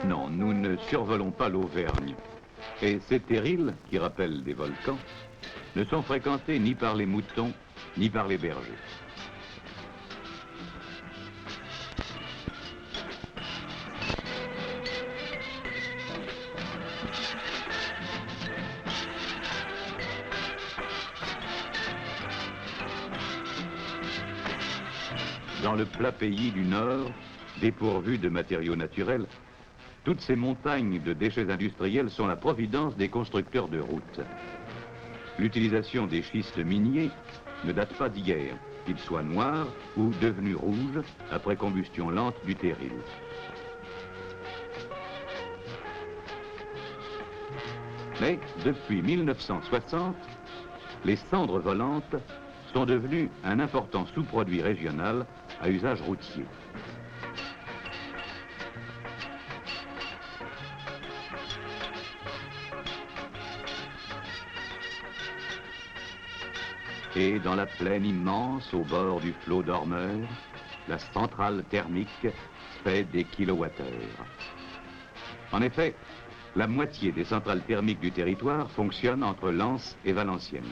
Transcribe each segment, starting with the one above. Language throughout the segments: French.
Non, nous ne survolons pas l'Auvergne. Et ces terrils, qui rappellent des volcans, ne sont fréquentés ni par les moutons, ni par les bergers. Dans le plat pays du Nord, dépourvu de matériaux naturels, toutes ces montagnes de déchets industriels sont la providence des constructeurs de routes. L'utilisation des schistes miniers ne date pas d'hier, qu'ils soient noirs ou devenus rouges après combustion lente du terril. Mais depuis 1960, les cendres volantes sont devenues un important sous-produit régional à usage routier. Et dans la plaine immense, au bord du flot Dormeur, la centrale thermique fait des kilowattheures. En effet, la moitié des centrales thermiques du territoire fonctionnent entre Lens et Valenciennes.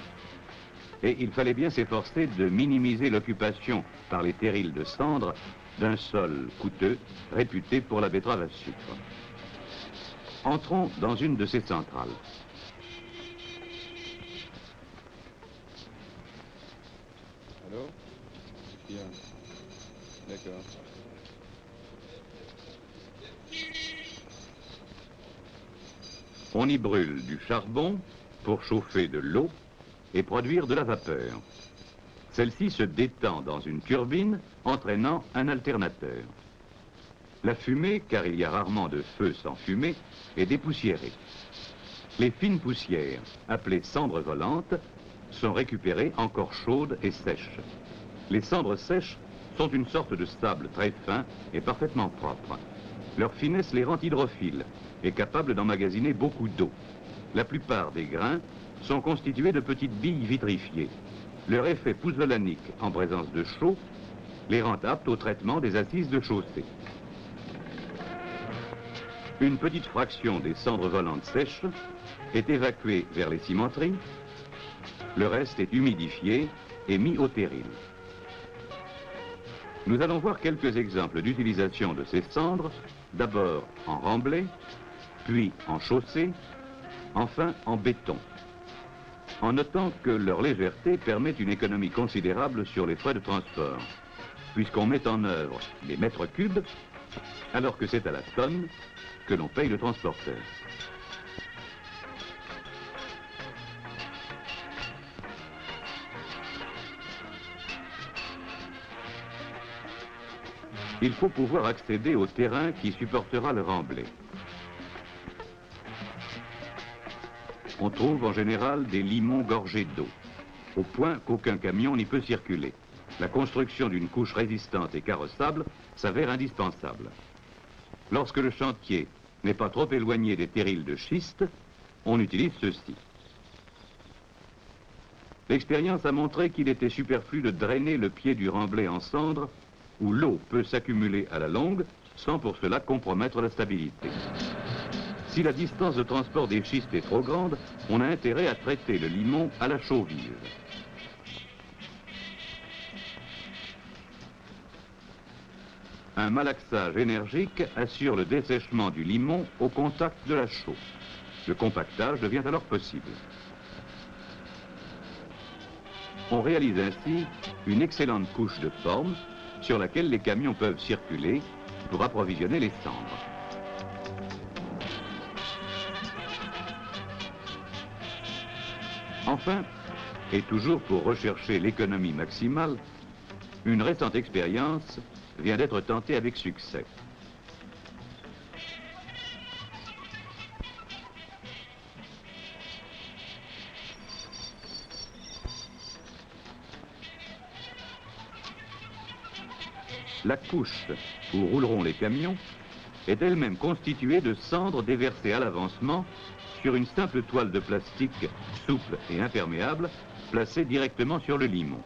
Et il fallait bien s'efforcer de minimiser l'occupation par les terrils de cendres d'un sol coûteux, réputé pour la betterave à sucre. Entrons dans une de ces centrales. Allô? Bien. D'accord. On y brûle du charbon pour chauffer de l'eau et produire de la vapeur. Celle-ci se détend dans une turbine, entraînant un alternateur. La fumée, car il y a rarement de feu sans fumée, est dépoussiérée. Les fines poussières, appelées cendres volantes, sont récupérées encore chaudes et sèches. Les cendres sèches sont une sorte de sable très fin et parfaitement propre. Leur finesse les rend hydrophiles et capables d'emmagasiner beaucoup d'eau. La plupart des grains sont constitués de petites billes vitrifiées. Leur effet pouzzolanique en présence de chaux les rend aptes au traitement des assises de chaussée. Une petite fraction des cendres volantes sèches est évacuée vers les cimenteries. Le reste est humidifié et mis au terril. Nous allons voir quelques exemples d'utilisation de ces cendres, d'abord en remblai, puis en chaussée, enfin en béton, en notant que leur légèreté permet une économie considérable sur les frais de transport, puisqu'on met en œuvre les mètres cubes, alors que c'est à la tonne que l'on paye le transporteur. Il faut pouvoir accéder au terrain qui supportera le remblai. On trouve en général des limons gorgés d'eau, au point qu'aucun camion n'y peut circuler. La construction d'une couche résistante et carrossable s'avère indispensable. Lorsque le chantier n'est pas trop éloigné des terrils de schiste, on utilise ceux-ci. L'expérience a montré qu'il était superflu de drainer le pied du remblai en cendres, où l'eau peut s'accumuler à la longue sans pour cela compromettre la stabilité. Si la distance de transport des schistes est trop grande, on a intérêt à traiter le limon à la chaux vive. Un malaxage énergique assure le dessèchement du limon au contact de la chaux. Le compactage devient alors possible. On réalise ainsi une excellente couche de forme sur laquelle les camions peuvent circuler pour approvisionner les cendres. Enfin, et toujours pour rechercher l'économie maximale, une récente expérience vient d'être tentée avec succès. La couche où rouleront les camions est elle-même constituée de cendres déversées à l'avancement sur une simple toile de plastique souple et imperméable placée directement sur le limon.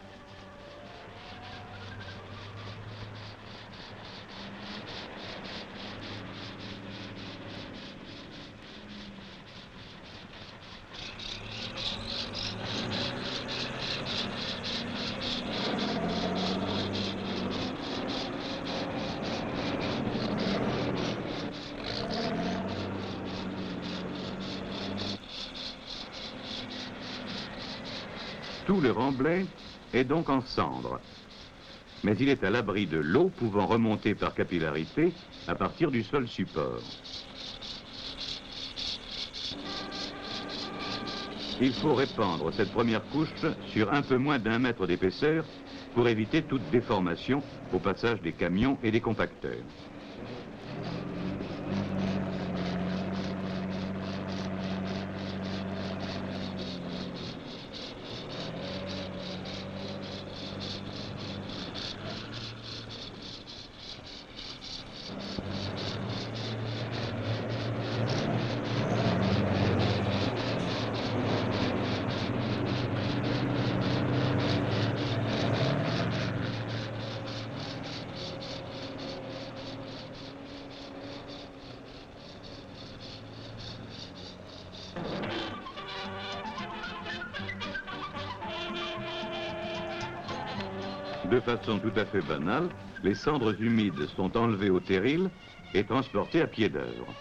Tout le remblai est donc en cendres, mais il est à l'abri de l'eau pouvant remonter par capillarité à partir du sol support. Il faut répandre cette première couche sur un peu moins d'1 mètre d'épaisseur pour éviter toute déformation au passage des camions et des compacteurs. De façon tout à fait banale, les cendres humides sont enlevées au terril et transportées à pied d'œuvre.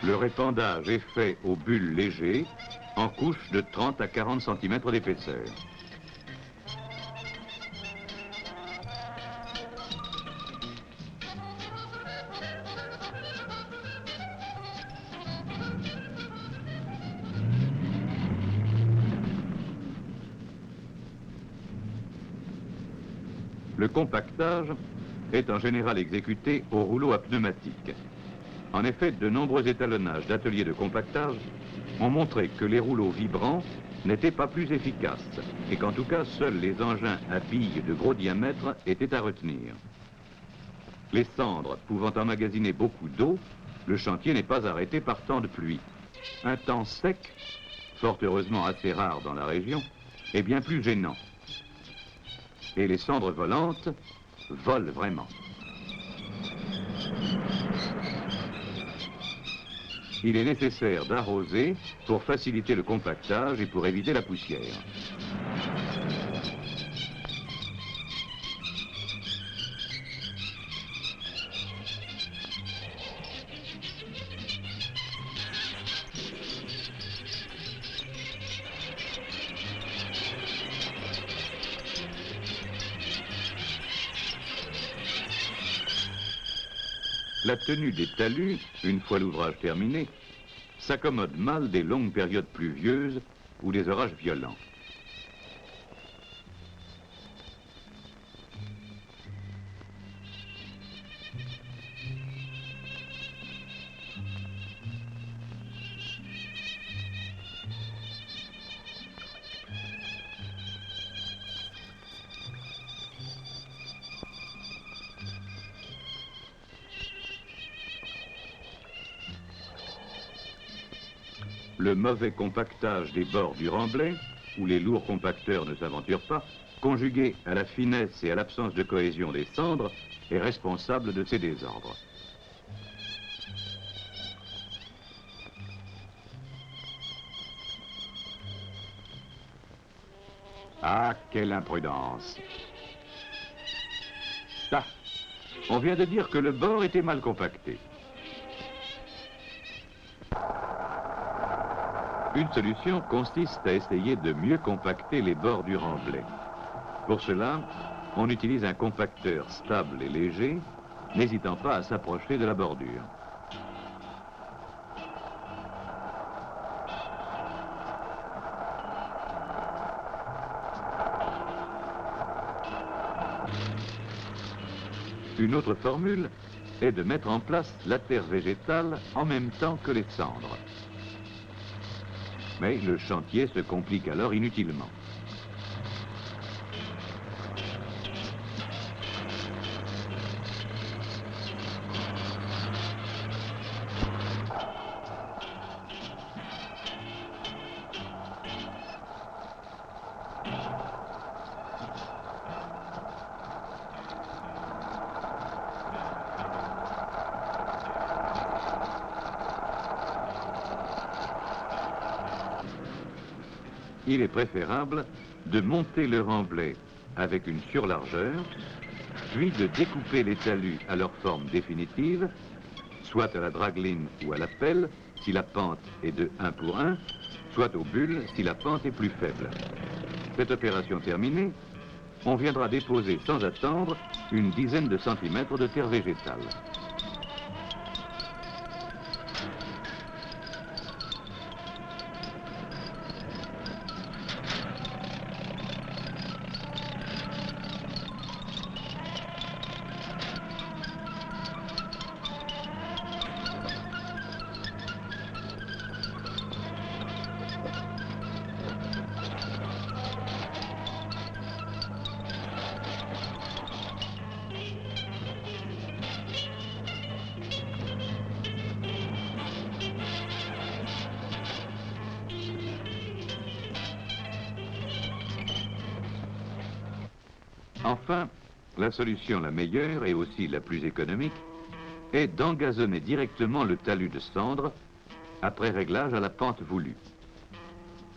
Le répandage est fait aux bulles légers, en couches de 30 à 40 cm d'épaisseur. Le compactage est en général exécuté au rouleau à pneumatique. En effet, de nombreux étalonnages d'ateliers de compactage ont montré que les rouleaux vibrants n'étaient pas plus efficaces et qu'en tout cas, seuls les engins à billes de gros diamètre étaient à retenir. Les cendres pouvant emmagasiner beaucoup d'eau, le chantier n'est pas arrêté par temps de pluie. Un temps sec, fort heureusement assez rare dans la région, est bien plus gênant. Et les cendres volantes volent vraiment. Il est nécessaire d'arroser pour faciliter le compactage et pour éviter la poussière. La tenue des talus, une fois l'ouvrage terminé, s'accommode mal des longues périodes pluvieuses ou des orages violents. Le mauvais compactage des bords du remblai, où les lourds compacteurs ne s'aventurent pas, conjugué à la finesse et à l'absence de cohésion des cendres, est responsable de ces désordres. Ah, quelle imprudence! Ah, on vient de dire que le bord était mal compacté. Une solution consiste à essayer de mieux compacter les bords du remblai. Pour cela, on utilise un compacteur stable et léger, n'hésitant pas à s'approcher de la bordure. Une autre formule est de mettre en place la terre végétale en même temps que les cendres. Mais le chantier se complique alors inutilement. il est préférable de monter le remblai avec une surlargeur, puis de découper les talus à leur forme définitive, soit à la dragline ou à la pelle, si la pente est de 1 pour 1, soit aux bulles, si la pente est plus faible. Cette opération terminée, on viendra déposer sans attendre une dizaine de centimètres de terre végétale. Enfin, la solution la meilleure et aussi la plus économique est d'engazonner directement le talus de cendre après réglage à la pente voulue.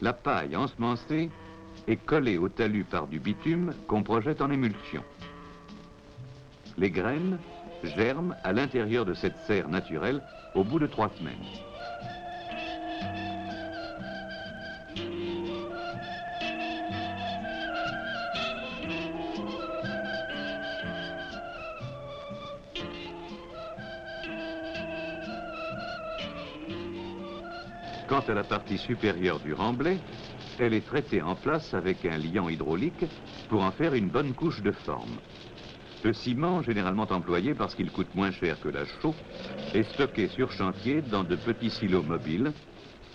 La paille ensemencée est collée au talus par du bitume qu'on projette en émulsion. Les graines germent à l'intérieur de cette serre naturelle au bout de 3 semaines. Quant à la partie supérieure du remblai, elle est traitée en place avec un liant hydraulique pour en faire une bonne couche de forme. Le ciment, généralement employé parce qu'il coûte moins cher que la chaux, est stocké sur chantier dans de petits silos mobiles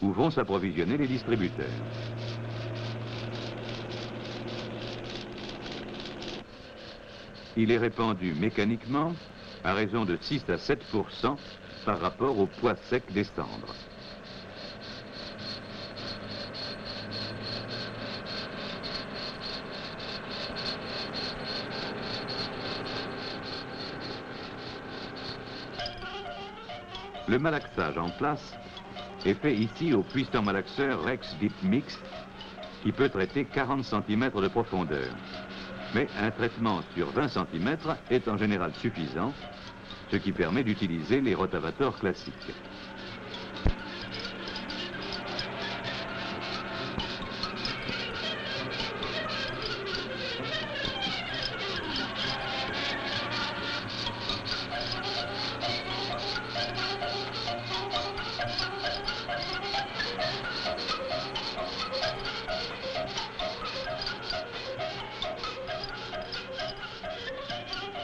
où vont s'approvisionner les distributeurs. Il est répandu mécaniquement à raison de 6 à 7% par rapport au poids sec des cendres. Le malaxage en place est fait ici au puissant malaxeur Rex Deep Mix qui peut traiter 40 cm de profondeur. Mais un traitement sur 20 cm est en général suffisant, ce qui permet d'utiliser les rotavateurs classiques.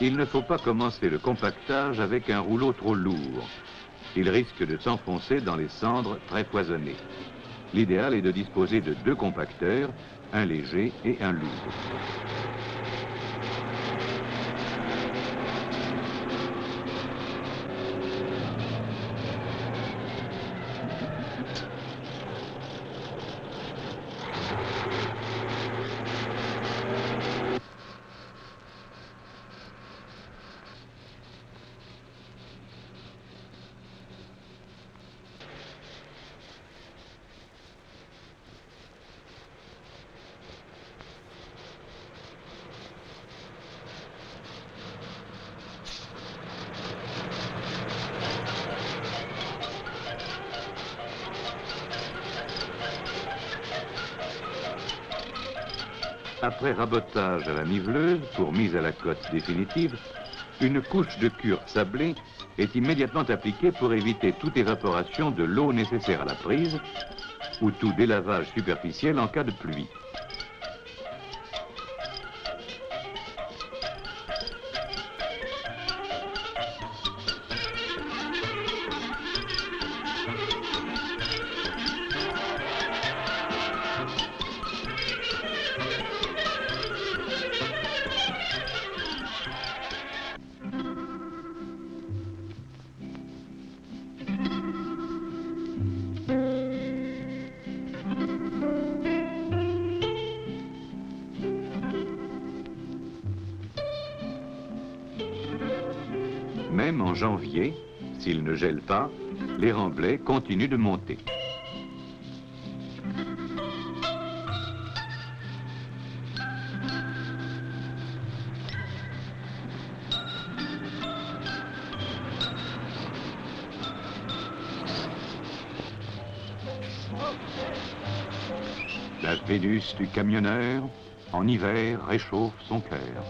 Il ne faut pas commencer le compactage avec un rouleau trop lourd. Il risque de s'enfoncer dans les cendres très poisonnées. L'idéal est de disposer de 2 compacteurs, un léger et un lourd. Après rabotage à la niveleuse pour mise à la cote définitive, une couche de cure sablée est immédiatement appliquée pour éviter toute évaporation de l'eau nécessaire à la prise ou tout délavage superficiel en cas de pluie. Même en janvier, s'il ne gèle pas, les remblais continuent de monter. Vénus du camionneur, en hiver, réchauffe son cœur.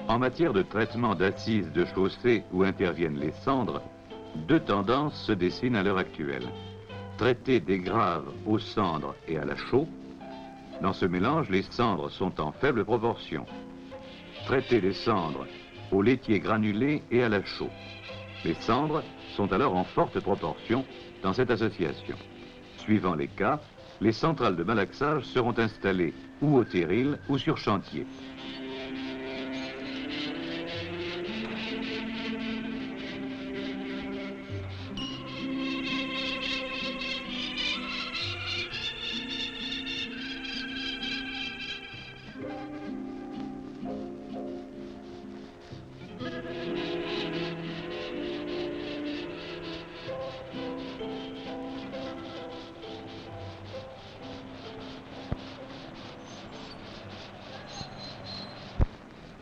En matière de traitement d'assises de chaussée où interviennent les cendres, deux tendances se dessinent à l'heure actuelle. Traiter des graves aux cendres et à la chaux. Dans ce mélange, les cendres sont en faible proportion. Traiter les cendres au laitier granulé et à la chaux. Les cendres sont alors en forte proportion dans cette association. Suivant les cas, les centrales de malaxage seront installées ou au terril ou sur chantier.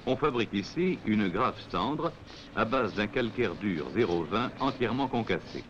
On fabrique ici une grave cendre à base d'un calcaire dur 0,20 entièrement concassé.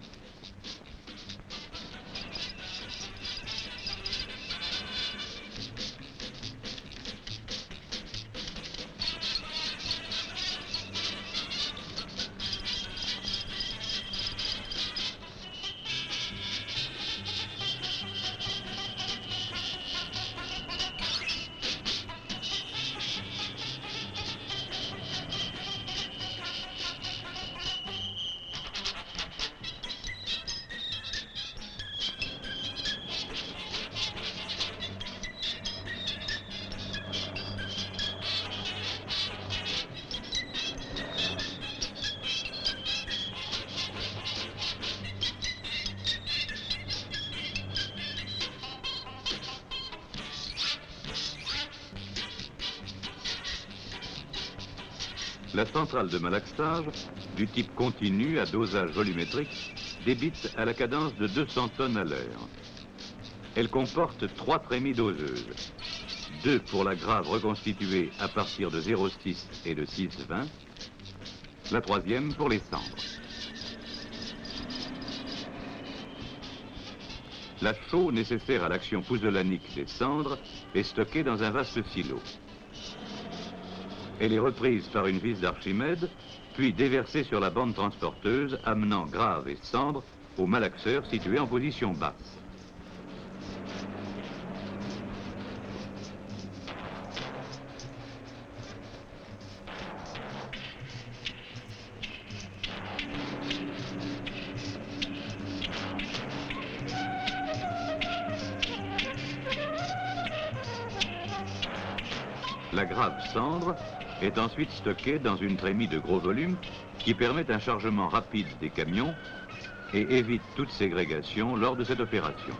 La centrale de malaxage, du type continu à dosage volumétrique, débite à la cadence de 200 tonnes à l'heure. Elle comporte 3 trémies doseuses, 2 pour la grave reconstituée à partir de 0,6 et de 6,20, la troisième pour les cendres. La chaux nécessaire à l'action pouzzolanique des cendres est stockée dans un vaste silo. Elle est reprise par une vis d'Archimède, puis déversée sur la bande transporteuse, amenant graves et cendres au malaxeur situé en position basse. La grave cendre est ensuite stockée dans une trémie de gros volume qui permet un chargement rapide des camions et évite toute ségrégation lors de cette opération.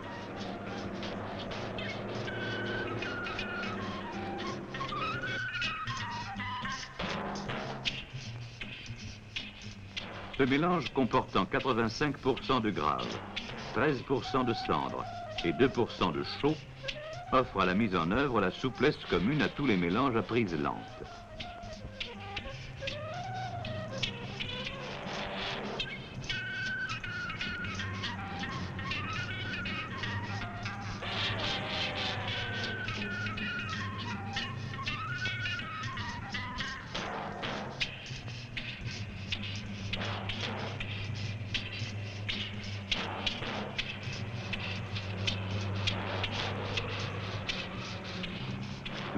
Ce mélange comportant 85% de grave, 13% de cendre et 2% de chaux offre à la mise en œuvre la souplesse commune à tous les mélanges à prise lente.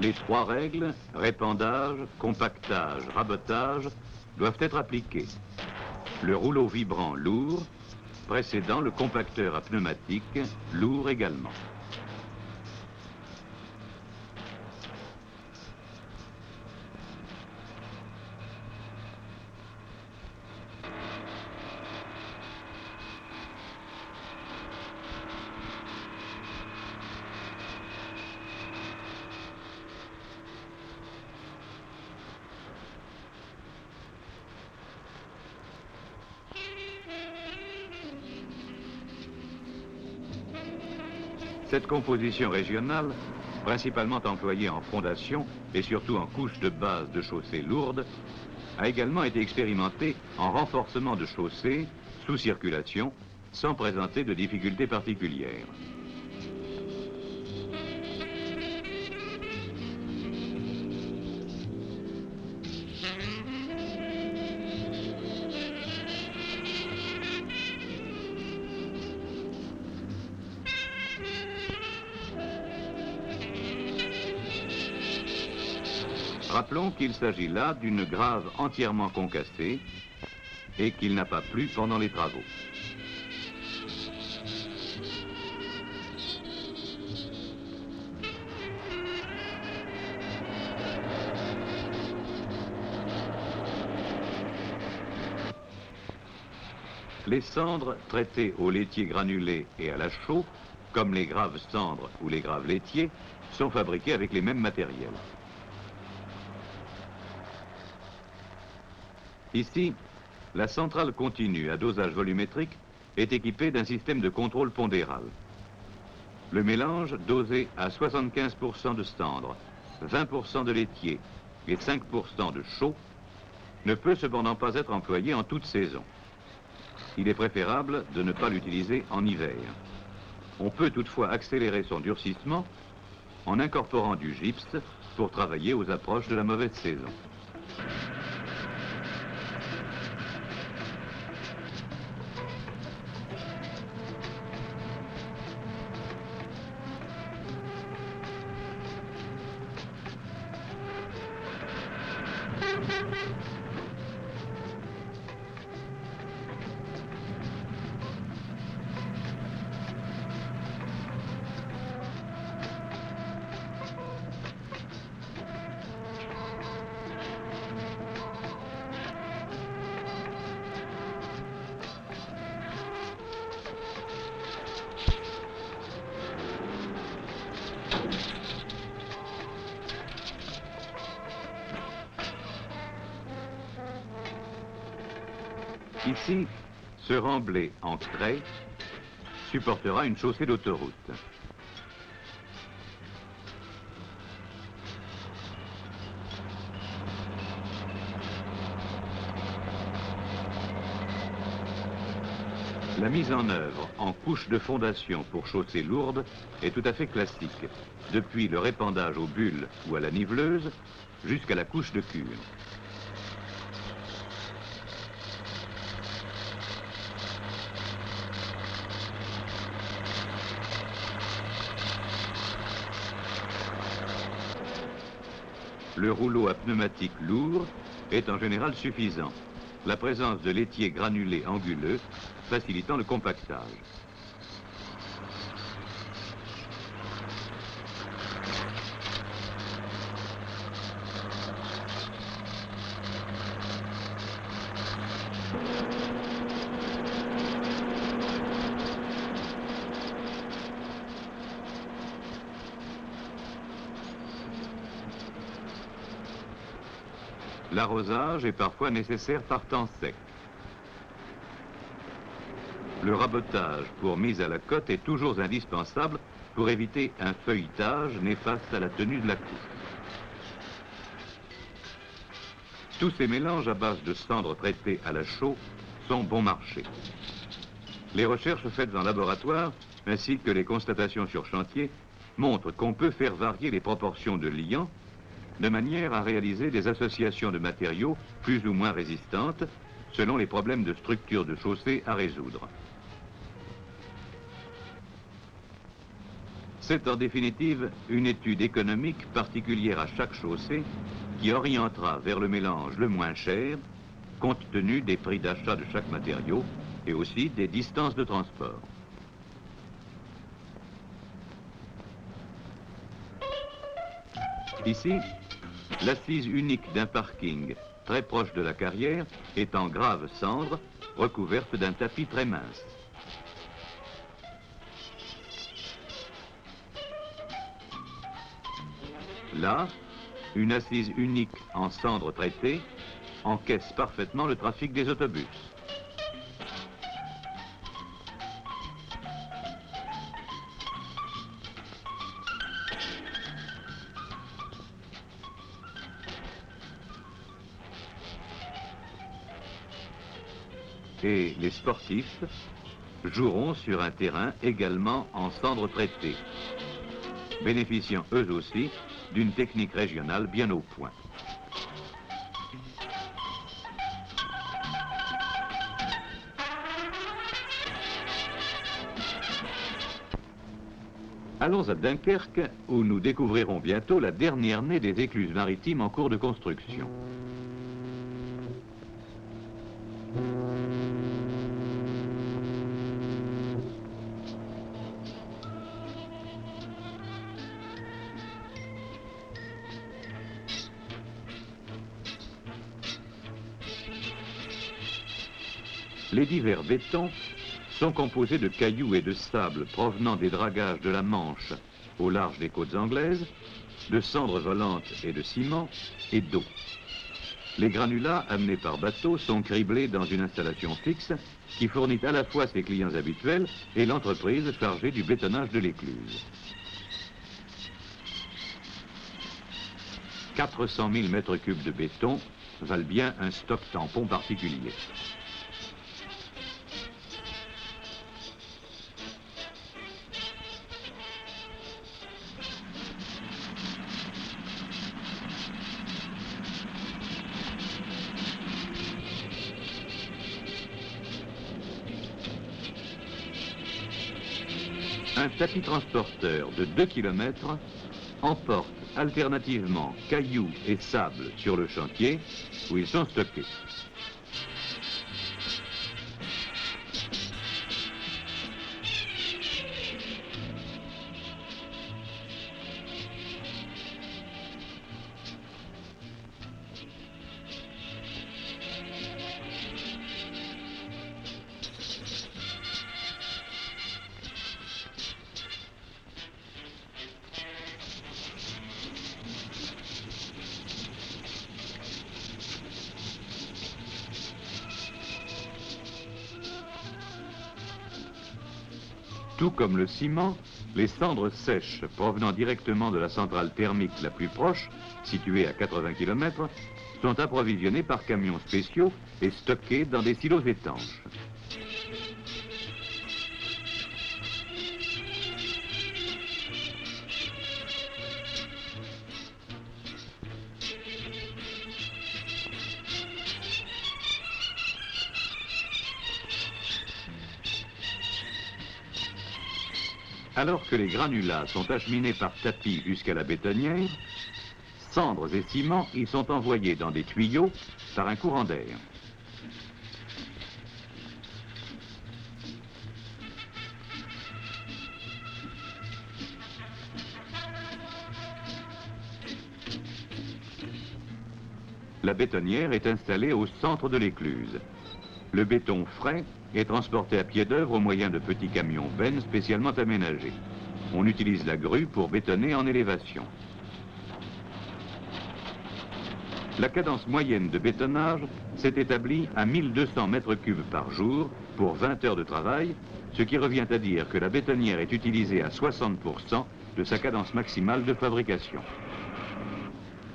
Les trois règles, répandage, compactage, rabotage, doivent être appliqués. Le rouleau vibrant lourd, précédant le compacteur à pneumatique, lourd également. Cette composition régionale, principalement employée en fondation et surtout en couche de base de chaussées lourdes, a également été expérimentée en renforcement de chaussées sous circulation sans présenter de difficultés particulières. Rappelons qu'il s'agit là d'une grave entièrement concassée et qu'il n'a pas plu pendant les travaux. Les cendres traitées au laitier granulé et à la chaux, comme les graves cendres ou les graves laitiers, sont fabriquées avec les mêmes matériels. Ici, la centrale continue à dosage volumétrique est équipée d'un système de contrôle pondéral. Le mélange, dosé à 75% de cendres, 20% de laitier et 5% de chaux, ne peut cependant pas être employé en toute saison. Il est préférable de ne pas l'utiliser en hiver. On peut toutefois accélérer son durcissement en incorporant du gypse pour travailler aux approches de la mauvaise saison. Ici, ce remblai en craie supportera une chaussée d'autoroute. La mise en œuvre en couche de fondation pour chaussées lourdes est tout à fait classique, depuis le répandage aux bulles ou à la niveleuse jusqu'à la couche de cure. Le rouleau à pneumatique lourd est en général suffisant, la présence de laitier granulé anguleux facilitant le compactage. L'arrosage est parfois nécessaire par temps sec. Le rabotage pour mise à la cotte est toujours indispensable pour éviter un feuilletage néfaste à la tenue de la couche. Tous ces mélanges à base de cendres traitées à la chaux sont bon marché. Les recherches faites en laboratoire ainsi que les constatations sur chantier montrent qu'on peut faire varier les proportions de liants de manière à réaliser des associations de matériaux plus ou moins résistantes selon les problèmes de structure de chaussée à résoudre. C'est en définitive une étude économique particulière à chaque chaussée qui orientera vers le mélange le moins cher compte tenu des prix d'achat de chaque matériau et aussi des distances de transport. Ici, l'assise unique d'un parking très proche de la carrière est en grave cendre, recouverte d'un tapis très mince. Là, une assise unique en cendre traitée encaisse parfaitement le trafic des autobus. Et les sportifs joueront sur un terrain également en cendre traitée, bénéficiant eux aussi d'une technique régionale bien au point. Allons à Dunkerque, où nous découvrirons bientôt la dernière née des écluses maritimes en cours de construction. Les divers bétons sont composés de cailloux et de sable provenant des dragages de la Manche au large des côtes anglaises, de cendres volantes et de ciment et d'eau. Les granulats amenés par bateau sont criblés dans une installation fixe qui fournit à la fois ses clients habituels et l'entreprise chargée du bétonnage de l'écluse. 400 000 mètres cubes de béton valent bien un stock tampon particulier. Un tapis transporteur de 2 km emporte alternativement cailloux et sable sur le chantier où ils sont stockés. Tout comme le ciment, les cendres sèches provenant directement de la centrale thermique la plus proche, située à 80 km, sont approvisionnées par camions spéciaux et stockées dans des silos étanches. Alors que les granulats sont acheminés par tapis jusqu'à la bétonnière, cendres et ciments y sont envoyés dans des tuyaux par un courant d'air. La bétonnière est installée au centre de l'écluse. Le béton frais est transporté à pied d'œuvre au moyen de petits camions bennes spécialement aménagés. On utilise la grue pour bétonner en élévation. La cadence moyenne de bétonnage s'est établie à 1200 mètres cubes par jour pour 20 heures de travail, ce qui revient à dire que la bétonnière est utilisée à 60% de sa cadence maximale de fabrication.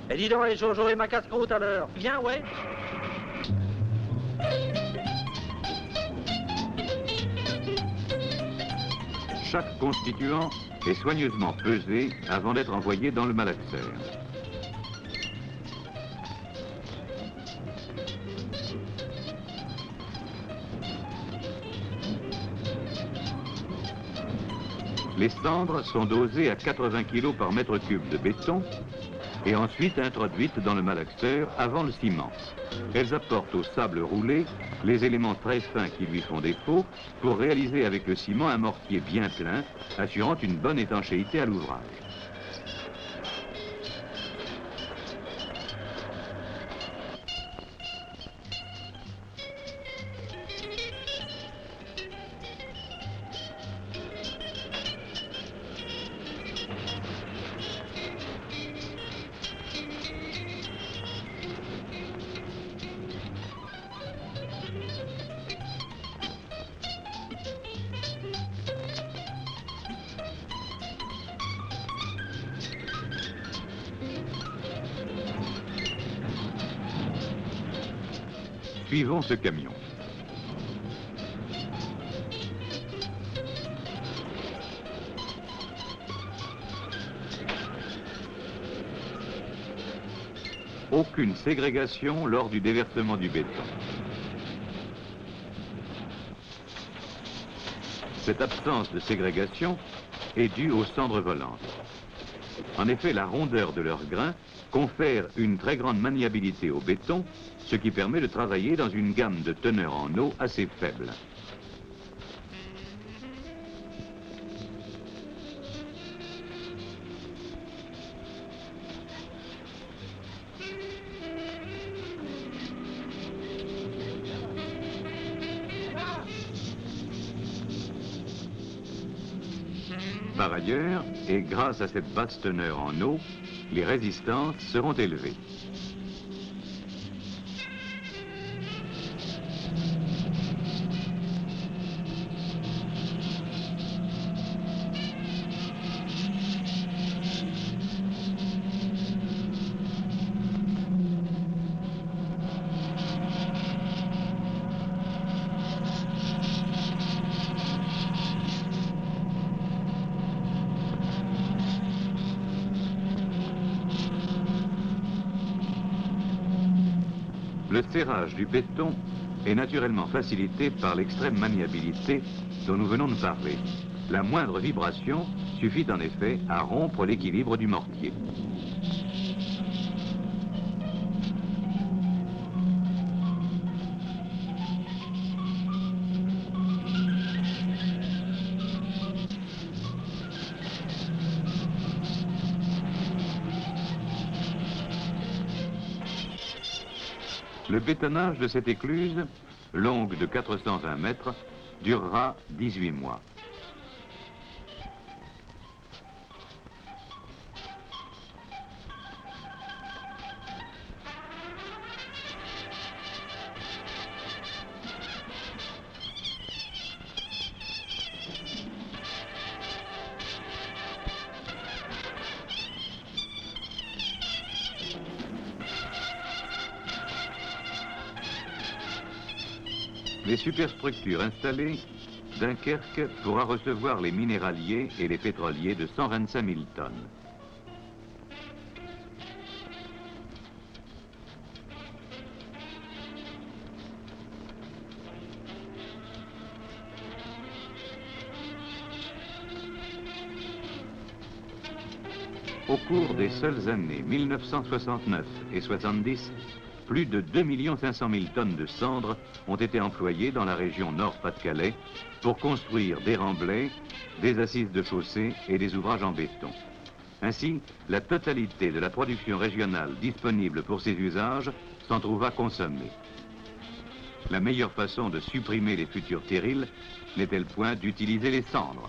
Et dis donc, allez, j'aurai ma casse-croûte à l'heure. Viens, ouais. Chaque constituant est soigneusement pesé avant d'être envoyé dans le malaxeur. Les cendres sont dosées à 80 kg par mètre cube de béton et ensuite introduites dans le malaxeur avant le ciment. Elles apportent au sable roulé les éléments très fins qui lui font défaut pour réaliser avec le ciment un mortier bien plein, assurant une bonne étanchéité à l'ouvrage. Suivons ce camion. Aucune ségrégation lors du déversement du béton. Cette absence de ségrégation est due aux cendres volantes. En effet, la rondeur de leurs grains confère une très grande maniabilité au béton, ce qui permet de travailler dans une gamme de teneur en eau assez faible. Par ailleurs, et grâce à cette basse teneur en eau, les résistances seront élevées. Le serrage du béton est naturellement facilité par l'extrême maniabilité dont nous venons de parler. La moindre vibration suffit en effet à rompre l'équilibre du mortier. Le bétonnage de cette écluse, longue de 420 mètres, durera 18 mois. Les superstructures installées, Dunkerque pourra recevoir les minéraliers et les pétroliers de 125 000 tonnes. Au cours des seules années 1969 et 70, plus de 2 500 000 tonnes de cendres ont été employées dans la région Nord-Pas-de-Calais pour construire des remblais, des assises de chaussée et des ouvrages en béton. Ainsi, la totalité de la production régionale disponible pour ces usages s'en trouva consommée. La meilleure façon de supprimer les futurs terrils n'est-elle point d'utiliser les cendres ?